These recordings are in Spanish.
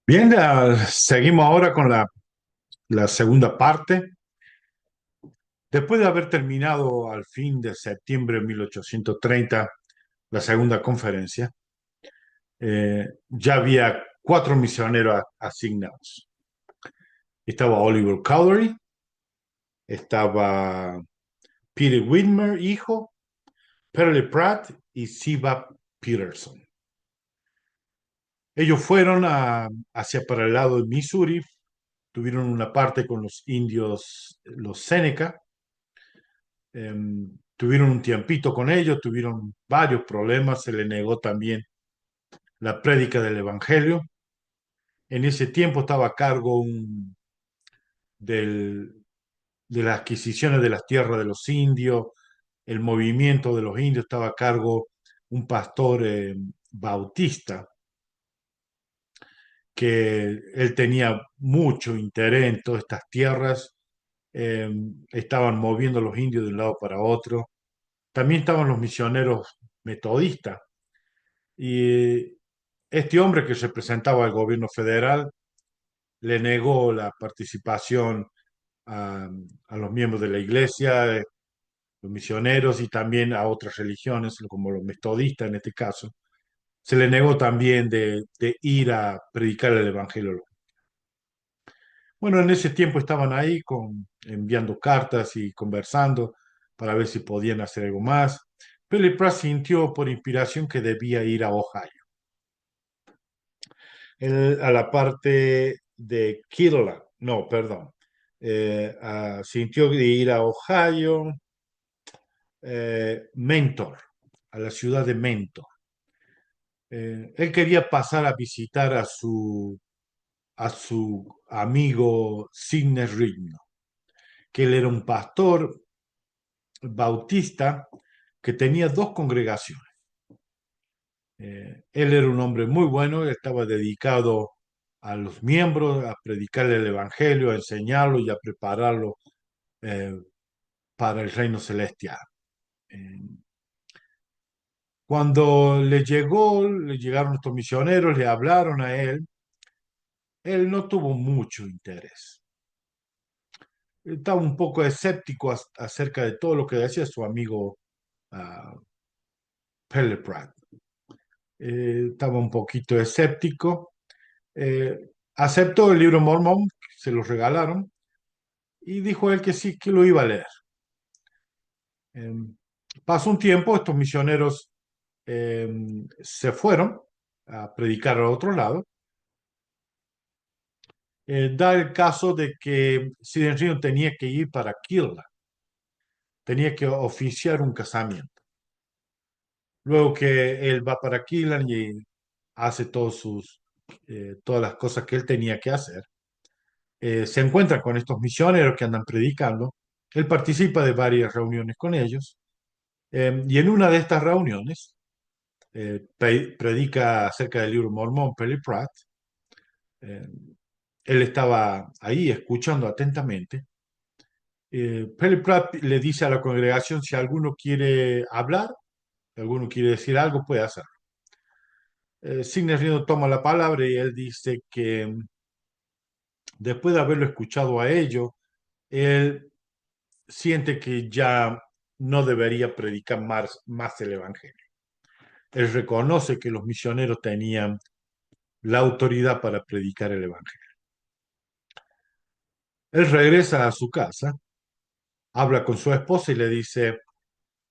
Bien, seguimos ahora con la segunda parte. Después de haber terminado al fin de septiembre de 1830 la segunda conferencia, ya había cuatro misioneros asignados. Estaba Oliver Cowdery, estaba Peter Whitmer, hijo, Perley Pratt y Siba Peterson. Ellos fueron hacia para el lado de Missouri, tuvieron una parte con los indios, los Seneca. Tuvieron un tiempito con ellos, tuvieron varios problemas, se le negó también la prédica del Evangelio. En ese tiempo estaba a cargo de las adquisiciones de las tierras de los indios, el movimiento de los indios estaba a cargo un pastor bautista, que él tenía mucho interés en todas estas tierras, eh, estaban moviendo los indios de un lado para otro. También estaban los misioneros metodistas. Y este hombre que representaba al gobierno federal le negó la participación a los miembros de la iglesia, los misioneros y también a otras religiones, como los metodistas en este caso. Se le negó también de ir a predicar el evangelio. Bueno, en ese tiempo estaban ahí enviando cartas y conversando para ver si podían hacer algo más. Philip Pratt sintió por inspiración que debía ir a Ohio. A la parte de Kirtland, no, perdón, sintió de ir a Ohio, Mentor, a la ciudad de Mentor. Él quería pasar a visitar a su amigo Sidney Rigdon, que él era un pastor bautista que tenía dos congregaciones. Él era un hombre muy bueno, estaba dedicado a los miembros, a predicar el evangelio, a enseñarlo y a prepararlo eh, para el reino celestial. Eh, Cuando le llegaron estos misioneros, le hablaron a él no tuvo mucho interés. Estaba un poco escéptico acerca de todo lo que decía su amigo uh, Pelle Pratt. Estaba un poquito escéptico. Aceptó el libro Mormón, se lo regalaron, y dijo él que sí, que lo iba a leer. Eh, Pasó un tiempo, estos misioneros eh, se fueron a predicar al otro lado. Da el caso de que Sidenrio tenía que ir para Kirla, tenía que oficiar un casamiento. Luego que él va para Kirla y hace todas las cosas que él tenía que hacer, se encuentra con estos misioneros que andan predicando. Él participa de varias reuniones con ellos y en una de estas reuniones predica acerca del libro Mormón, Perry Pratt. Eh, Él estaba ahí escuchando atentamente. Perry Pratt le dice a la congregación si alguno quiere hablar, si alguno quiere decir algo, puede hacerlo. Sidney Rigdon toma la palabra y él dice que después de haberlo escuchado a ellos, él siente que ya no debería predicar más el Evangelio. Él reconoce que los misioneros tenían la autoridad para predicar el Evangelio. Él regresa a su casa, habla con su esposa y le dice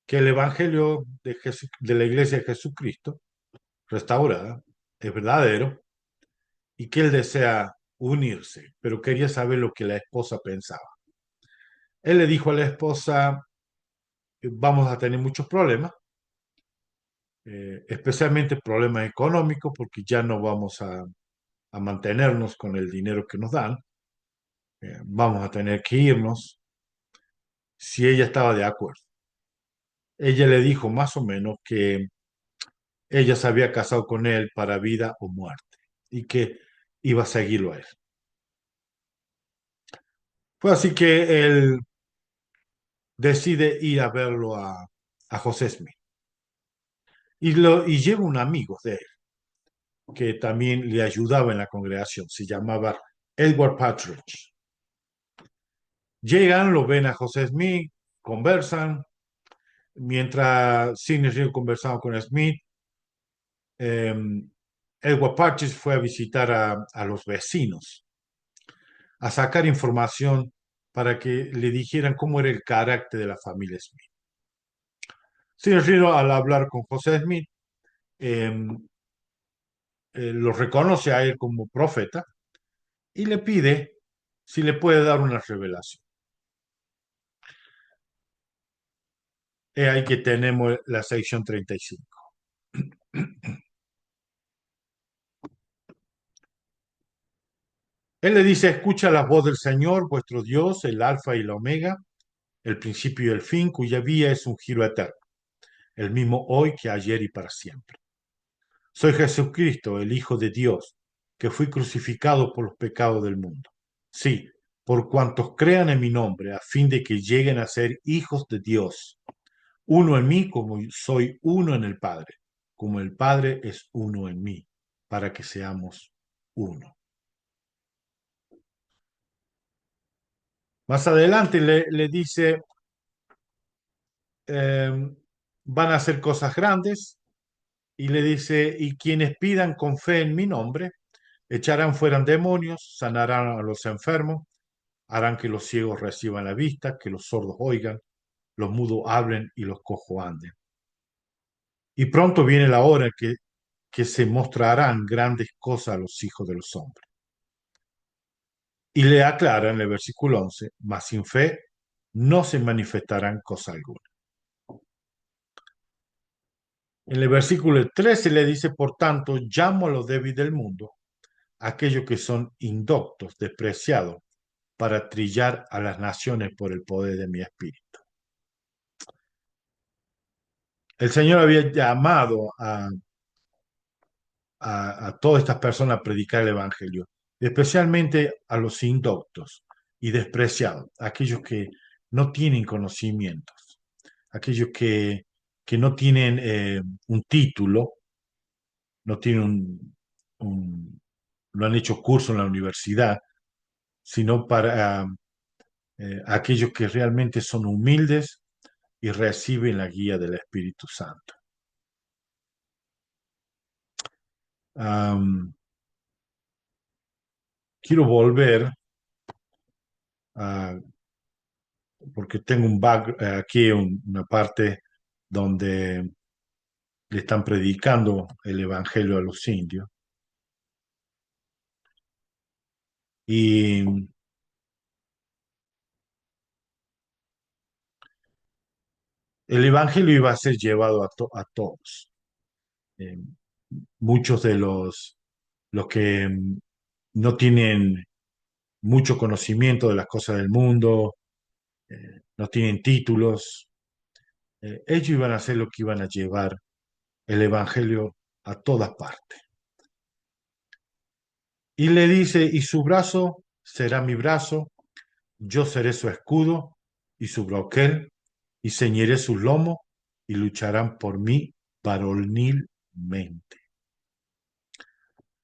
que el Evangelio de la Iglesia de Jesucristo, restaurada, es verdadero y que él desea unirse, pero quería saber lo que la esposa pensaba. Él le dijo a la esposa, vamos a tener muchos problemas, especialmente problemas económicos, porque ya no vamos a mantenernos con el dinero que nos dan, vamos a tener que irnos, si ella estaba de acuerdo. Ella le dijo más o menos que ella se había casado con él para vida o muerte y que iba a seguirlo a él. Fue así que él decide ir a verlo a José Smith y lleva un amigo de él. que también le ayudaba en la congregación. Se llamaba Edward Partridge. Llegan, lo ven a José Smith, conversan. Mientras Sidney Rigdon conversaba con Smith, eh, Edward Partridge fue a visitar a los vecinos, a sacar información para que le dijeran cómo era el carácter de la familia Smith. Sidney Rigdon, al hablar con José Smith, eh, lo reconoce a él como profeta y le pide si le puede dar una revelación. Es ahí que tenemos la sección 35. Él le dice, escucha la voz del Señor, vuestro Dios, el Alfa y la Omega, el principio y el fin, cuya vía es un giro eterno, el mismo hoy que ayer y para siempre. Soy Jesucristo, el Hijo de Dios, que fui crucificado por los pecados del mundo. Sí, por cuantos crean en mi nombre, a fin de que lleguen a ser hijos de Dios, uno en mí como soy uno en el Padre, como el Padre es uno en mí, para que seamos uno. Más adelante le dice, eh, van a hacer cosas grandes, y le dice, y quienes pidan con fe en mi nombre, echarán fuera demonios, sanarán a los enfermos, harán que los ciegos reciban la vista, que los sordos oigan, los mudos hablen y los cojos anden. Y pronto viene la hora que se mostrarán grandes cosas a los hijos de los hombres. Y le aclara en el versículo 11, mas sin fe no se manifestarán cosa alguna. En el versículo 13 le dice, por tanto, llamo a los débiles del mundo, aquellos que son indoctos, despreciados, para trillar a las naciones por el poder de mi espíritu. El Señor había llamado a todas estas personas a predicar el Evangelio, especialmente a los indoctos y despreciados, aquellos que no tienen conocimientos, aquellos que no tienen un título, no tienen no han hecho curso en la universidad, sino para aquellos que realmente son humildes y reciben la guía del Espíritu Santo. Am, quiero volver a, porque tengo aquí una parte donde le están predicando el Evangelio a los indios. Y el Evangelio iba a ser llevado a todos. Eh, muchos de los que no tienen mucho conocimiento de las cosas del mundo, no tienen títulos, ellos iban a hacer lo que iban a llevar el Evangelio a todas partes. Y le dice, y su brazo será mi brazo, yo seré su escudo y su broquel, y ceñiré su lomo, y lucharán por mí varonilmente.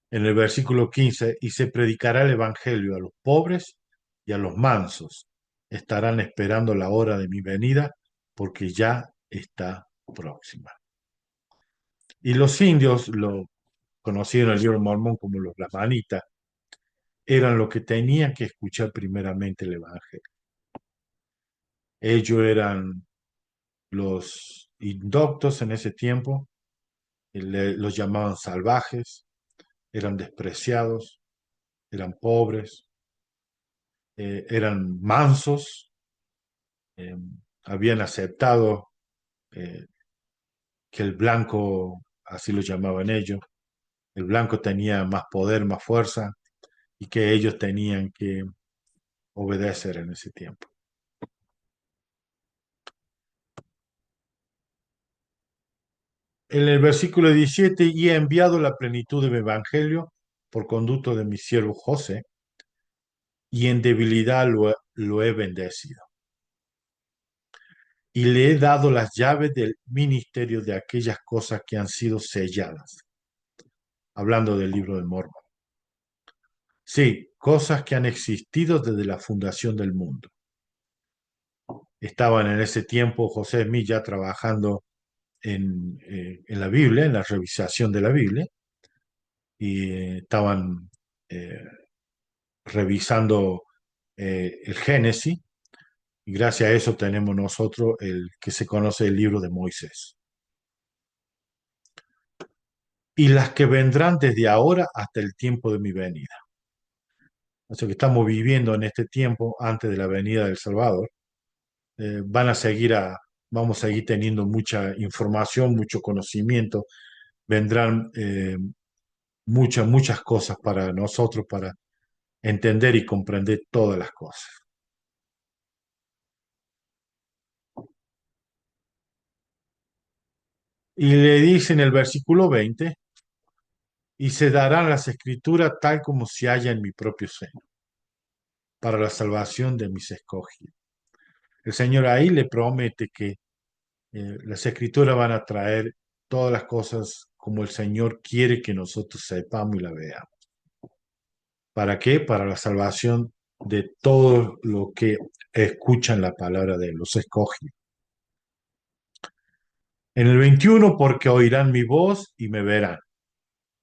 En el versículo 15, y se predicará el Evangelio a los pobres y a los mansos. Estarán esperando la hora de mi venida, porque ya está próxima. Y los indios, lo conocieron en el libro Mormón como los lamanitas, eran los que tenían que escuchar primeramente el Evangelio. Ellos eran los indoctos en ese tiempo, los llamaban salvajes, eran despreciados, eran pobres, eran mansos, eh, habían aceptado eh, que el blanco, así lo llamaban ellos, el blanco tenía más poder, más fuerza y que ellos tenían que obedecer en ese tiempo. En el versículo 17, y he enviado la plenitud de mi evangelio por conducto de mi siervo José, y en debilidad lo he bendecido. Y le he dado las llaves del ministerio de aquellas cosas que han sido selladas. hablando del libro de Mormon. Sí, cosas que han existido desde la fundación del mundo. Estaban en ese tiempo José Smith ya trabajando en la Biblia, en la revisación de la Biblia, y estaban eh, revisando el Génesis, y gracias a eso tenemos nosotros el que se conoce el libro de Moisés. Y las que vendrán desde ahora hasta el tiempo de mi venida. O sea que estamos viviendo en este tiempo antes de la venida del Salvador. Van a seguir vamos a seguir teniendo mucha información, mucho conocimiento. Vendrán muchas cosas para nosotros para entender y comprender todas las cosas. Y le dice en el versículo 20, y se darán las escrituras tal como se halla en mi propio seno, para la salvación de mis escogidos. El Señor ahí le promete que las escrituras van a traer todas las cosas como el Señor quiere que nosotros sepamos y la veamos. ¿Para qué? Para la salvación de todo lo que escuchan la palabra de Él, los escogidos. En el 21, porque oirán mi voz y me verán,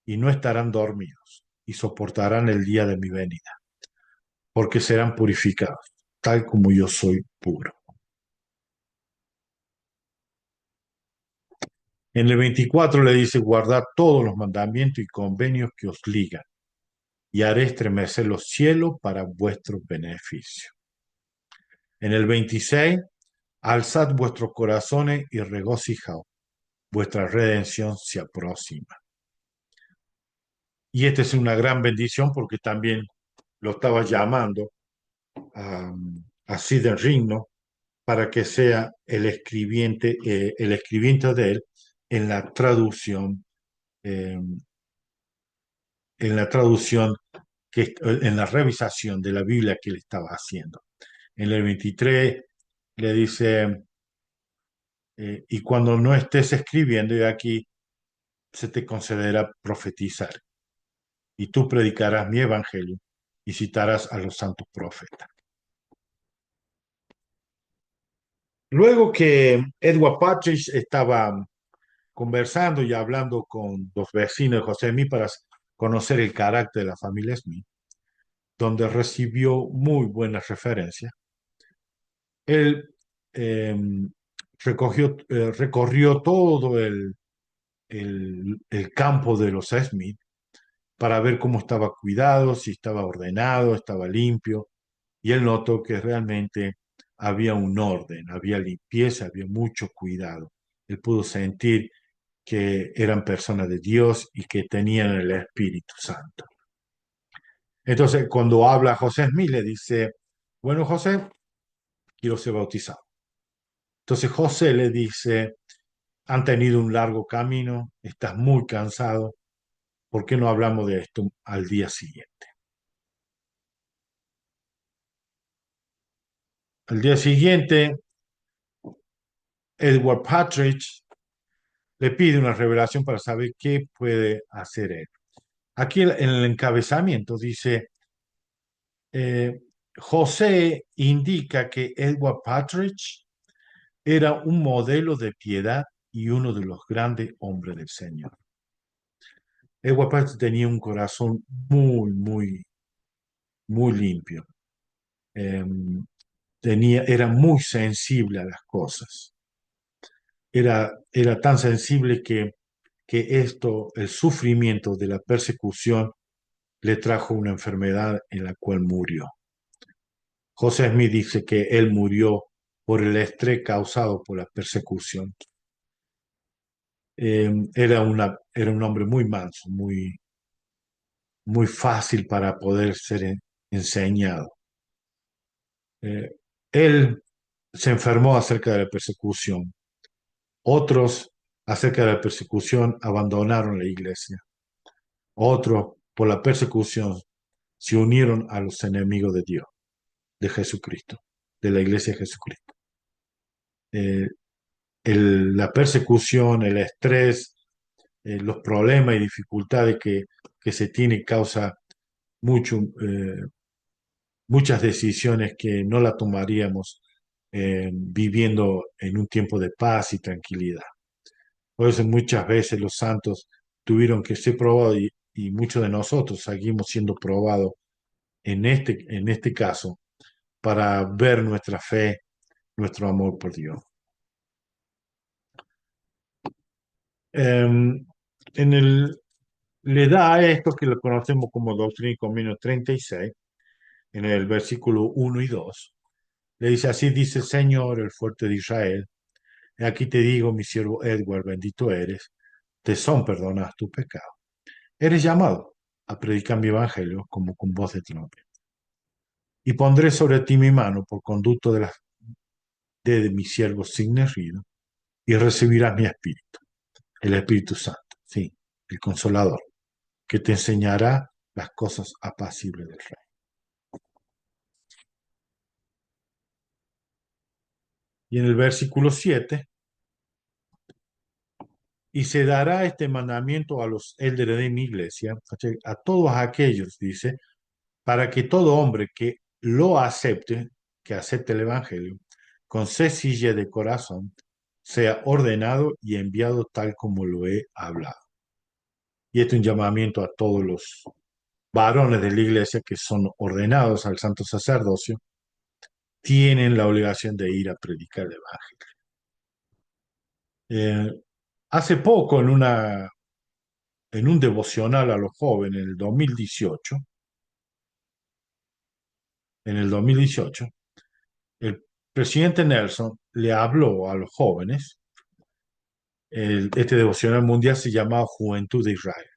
y no estarán dormidos, y soportarán el día de mi venida, porque serán purificados, tal como yo soy puro. En el 24 le dice, guardad todos los mandamientos y convenios que os ligan, y haré estremecer los cielos para vuestro beneficio. En el 26, alzad vuestros corazones y regocijaos, vuestra redención se aproxima. Y esta es una gran bendición porque también lo estaba llamando a, a Sidney Rigdon para que sea el escribiente de él en la traducción, eh, en la revisación de la Biblia que él estaba haciendo. En el 23 le dice, y cuando no estés escribiendo, y aquí se te concederá profetizar, y tú predicarás mi evangelio y citarás a los santos profetas. Luego que Edward Partridge estaba conversando y hablando con los vecinos de José Smith para conocer el carácter de la familia Smith, donde recibió muy buenas referencias, él eh, recorrió todo el campo de los Smith para ver cómo estaba cuidado, si estaba ordenado, estaba limpio, y él notó que realmente había un orden, había limpieza, había mucho cuidado. Él pudo sentir que eran personas de Dios y que tenían el Espíritu Santo. Entonces, cuando habla José Smith, le dice, bueno, José, quiero ser bautizado. Entonces José le dice, han tenido un largo camino, estás muy cansado, ¿por qué no hablamos de esto al día siguiente? Al día siguiente, Edward Partridge le pide una revelación para saber qué puede hacer él. Aquí en el encabezamiento dice, eh, José indica que Edward Partridge era un modelo de piedad y uno de los grandes hombres del Señor. Edward Partridge tenía un corazón muy limpio. Eh, era muy sensible a las cosas. Era tan sensible que el sufrimiento de la persecución, le trajo una enfermedad en la cual murió. José Smith dice que él murió por el estrés causado por la persecución. Era un hombre muy manso, muy fácil para poder ser enseñado. Eh, Él se enfermó acerca de la persecución. Otros, acerca de la persecución, abandonaron la iglesia. Otros, por la persecución, se unieron a los enemigos de Dios, de Jesucristo, de la iglesia de Jesucristo. Eh, la persecución, el estrés, los problemas y dificultades que se tiene causa mucho, muchas decisiones que no las tomaríamos viviendo en un tiempo de paz y tranquilidad. Por eso muchas veces los santos tuvieron que ser probados y muchos de nosotros seguimos siendo probados en este caso para ver nuestra fe, nuestro amor por Dios. En le da a esto que lo conocemos como Doctrina y Convenio 36, en el versículo 1 y 2, le dice, así dice el Señor, el fuerte de Israel, "He aquí te digo, mi siervo Edward, bendito eres, te son perdonados tus pecados. Eres llamado a predicar mi evangelio como con voz de trompeta. Y pondré sobre ti mi mano por conducto de mi siervo Signerrido, y recibirás mi espíritu, el Espíritu Santo, sí, el Consolador, que te enseñará las cosas apacibles del Rey". Y en el versículo 7, y se dará este mandamiento a los élderes de mi iglesia, a todos aquellos, dice, para que todo hombre que lo acepte, que acepte el Evangelio, con sencillez de corazón, sea ordenado y enviado tal como lo he hablado. Y este es un llamamiento a todos los varones de la iglesia que son ordenados al santo sacerdocio, tienen la obligación de ir a predicar el Evangelio. Hace poco, en un devocional a los jóvenes, en el 2018, el presidente Nelson le habló a los jóvenes. Este devocional mundial se llama Juventud de Israel.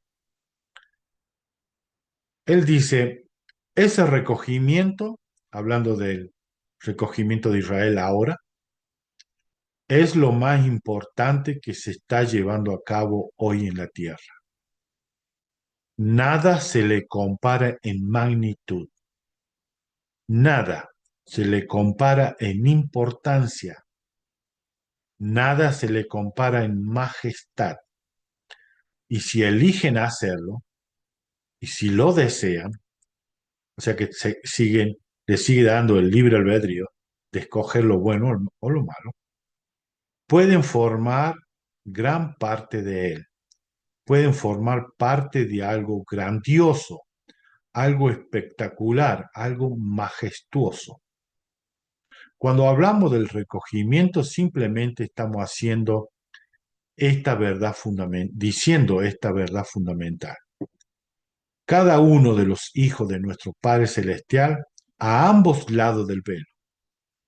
Él dice, ese recogimiento, hablando del recogimiento de Israel ahora, es lo más importante que se está llevando a cabo hoy en la tierra. Nada se le compara en magnitud, nada se le compara en importancia, nada se le compara en majestad. Y si eligen hacerlo, y si lo desean, o sea que le sigue dando el libre albedrío de escoger lo bueno o lo malo, pueden formar gran parte de él, pueden formar parte de algo grandioso, algo espectacular, algo majestuoso. Cuando hablamos del recogimiento, simplemente estamos haciendo esta verdad diciendo esta verdad fundamental. Cada uno de los hijos de nuestro Padre Celestial, a ambos lados del velo,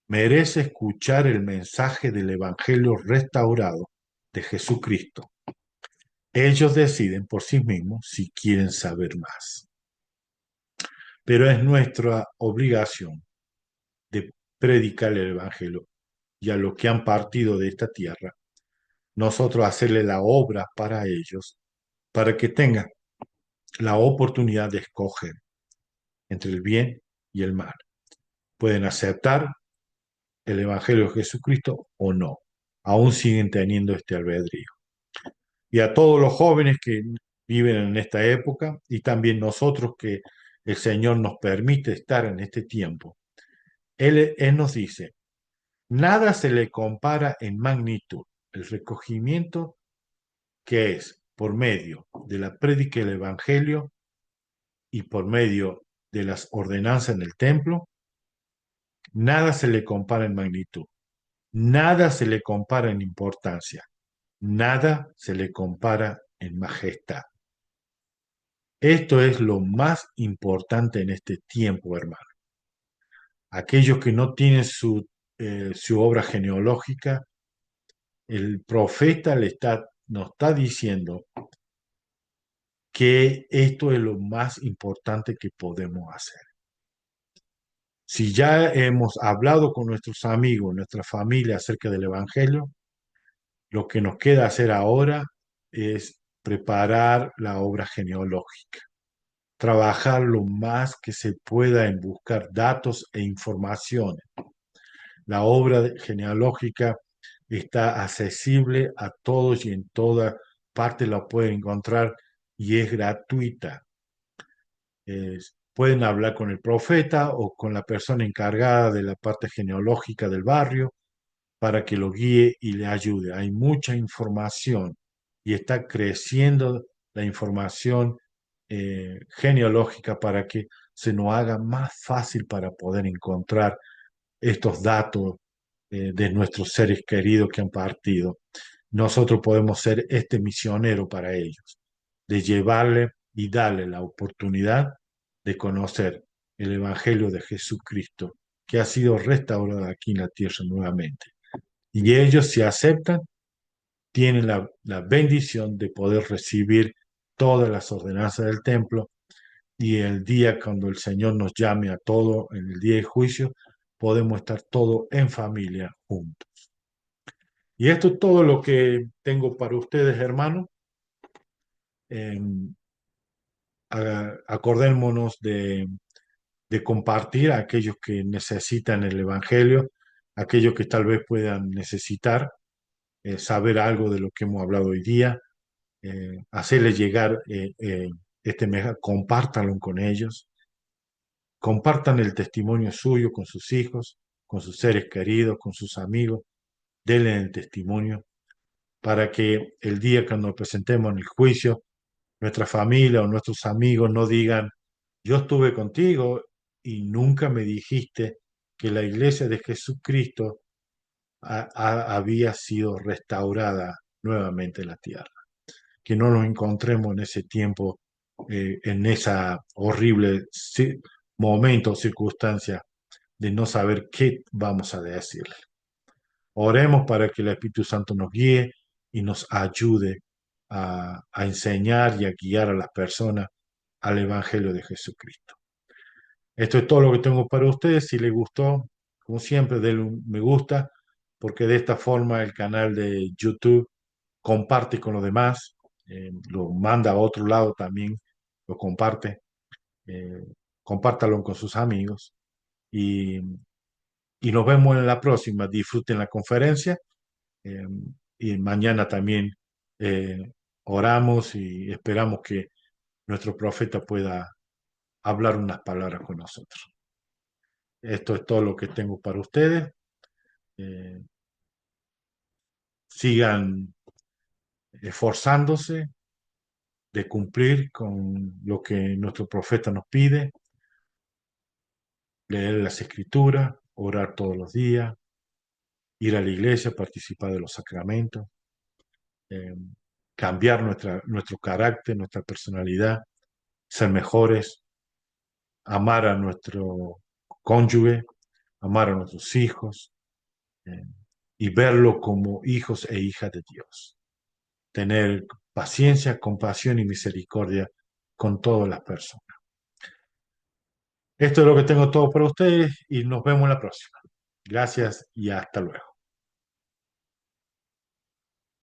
merece escuchar el mensaje del Evangelio restaurado de Jesucristo. Ellos deciden por sí mismos si quieren saber más. Pero es nuestra obligación de predicar el Evangelio y a los que han partido de esta tierra, nosotros hacerle la obra para ellos, para que tengan la oportunidad de escoger entre el bien y el mal. Pueden aceptar el Evangelio de Jesucristo o no. Aún siguen teniendo este albedrío. Y a todos los jóvenes que viven en esta época y también nosotros que el Señor nos permite estar en este tiempo, Él nos dice, nada se le compara en magnitud. El recogimiento que es por medio de la prédica del Evangelio y por medio de las ordenanzas en el templo, nada se le compara en magnitud, nada se le compara en importancia, nada se le compara en majestad. Esto es lo más importante en este tiempo, hermano. Aquellos que no tienen su obra genealógica, el profeta nos está diciendo que esto es lo más importante que podemos hacer. Si ya hemos hablado con nuestros amigos, nuestra familia acerca del Evangelio, lo que nos queda hacer ahora es preparar la obra genealógica, trabajar lo más que se pueda en buscar datos e informaciones. La obra genealógica está accesible a todos y en toda parte la pueden encontrar y es gratuita. Pueden hablar con el profeta o con la persona encargada de la parte genealógica del barrio para que lo guíe y le ayude. Hay mucha información y está creciendo la información genealógica para que se nos haga más fácil para poder encontrar estos datos de nuestros seres queridos que han partido. Nosotros podemos ser este misionero para ellos, de llevarle y darle la oportunidad de conocer el Evangelio de Jesucristo, que ha sido restaurado aquí en la tierra nuevamente. Y ellos, si aceptan, tienen la bendición de poder recibir todas las ordenanzas del templo y el día cuando el Señor nos llame a todos, en el día de juicio, podemos estar todos en familia juntos. Y esto es todo lo que tengo para ustedes, hermanos. Eh, Acordémonos de compartir a aquellos que necesitan el Evangelio, aquellos que tal vez puedan necesitar saber algo de lo que hemos hablado hoy día, hacerles llegar este mensaje, compártanlo con ellos, compartan el testimonio suyo con sus hijos, con sus seres queridos, con sus amigos, denle el testimonio para que el día que nos presentemos en el juicio, nuestra familia o nuestros amigos no digan, yo estuve contigo y nunca me dijiste que la iglesia de Jesucristo había sido restaurada nuevamente en la tierra. Que no nos encontremos en ese tiempo, en esa horrible momento o circunstancia de no saber qué vamos a decirle. Oremos para que el Espíritu Santo nos guíe y nos ayude a enseñar y a guiar a las personas al Evangelio de Jesucristo. Esto es todo lo que tengo para ustedes. Si les gustó, como siempre, denle un me gusta, porque de esta forma el canal de YouTube comparte con los demás, lo manda a otro lado también, lo comparte, eh, compártalo con sus amigos y, y nos vemos en la próxima. Disfruten la conferencia eh, y mañana también eh, oramos y esperamos que nuestro profeta pueda hablar unas palabras con nosotros. Esto es todo lo que tengo para ustedes. Eh, Sigan esforzándose de cumplir con lo que nuestro profeta nos pide, leer las escrituras, orar todos los días, ir a la iglesia, participar de los sacramentos, eh, cambiar nuestro carácter, nuestra personalidad, ser mejores, amar a nuestro cónyuge, amar a nuestros hijos eh, y verlo como hijos e hijas de Dios. Tener paciencia, compasión y misericordia con todas las personas. Esto es lo que tengo todo para ustedes y nos vemos la próxima. Gracias y hasta luego.